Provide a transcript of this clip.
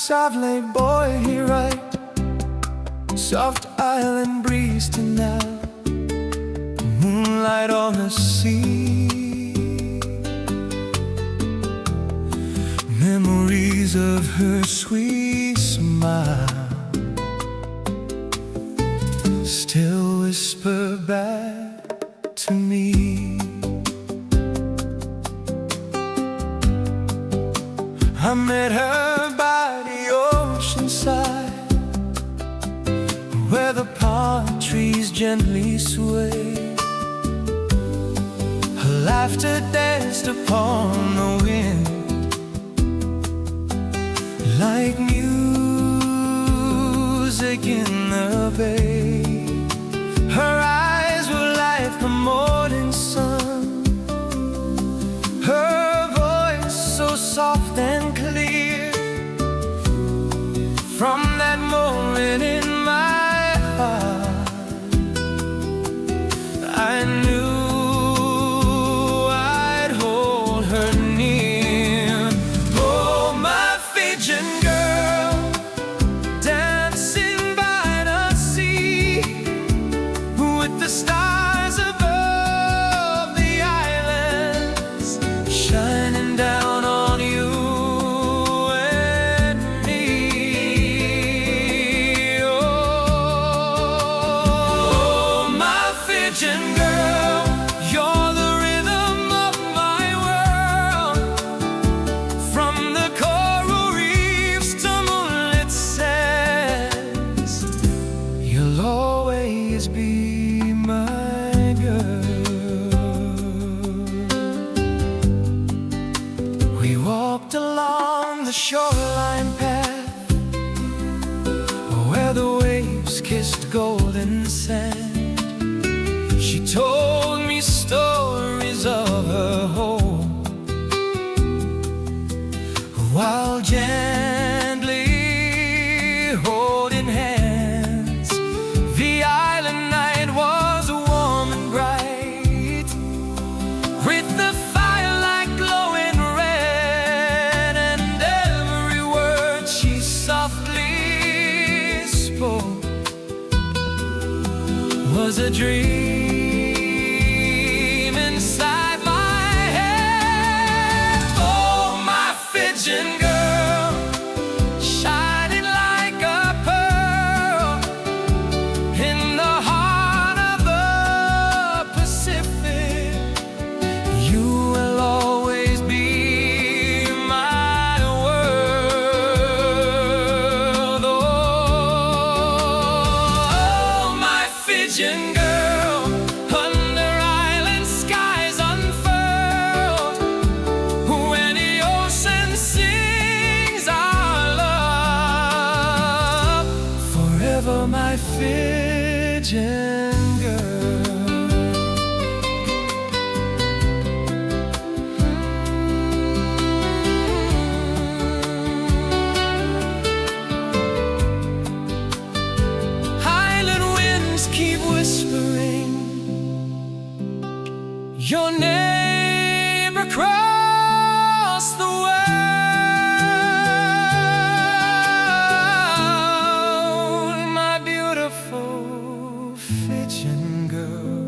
softly boy, he right. Soft island breeze tonight, moonlight on the sea. Memories of her sweet smile still whisper back to me. I met her by the ocean side, where the palm trees gently sway. Her laughter danced upon the wind, like music in the bay. Her eyes were like the morning sun, her voice so soft and clear. From that moment in my heart, I knew I'd hold her near. Oh, my Fijian girl, dancing by the sea, with the stars above the islands shining down on you and me. Oh, my Fijian girl, you're the rhythm of my world. From the coral reefs to moonlit sands, you'll always be my girl. We walked along the shoreline path, where the waves kissed golden sand. She told me stories of her home, while gently holding hands. The island night was warm and bright, with the firelight glowing red, and every word she softly spoke was a dream inside my head. Oh, my Fijian girl, shining like a pearl in the heart of the Pacific, you will always be my world. Oh, my Fijian girl, under island skies unfurled, when the ocean sings our love, forever my Fijian girl. Island winds keep whispering your name across the world, my beautiful Fijian girl.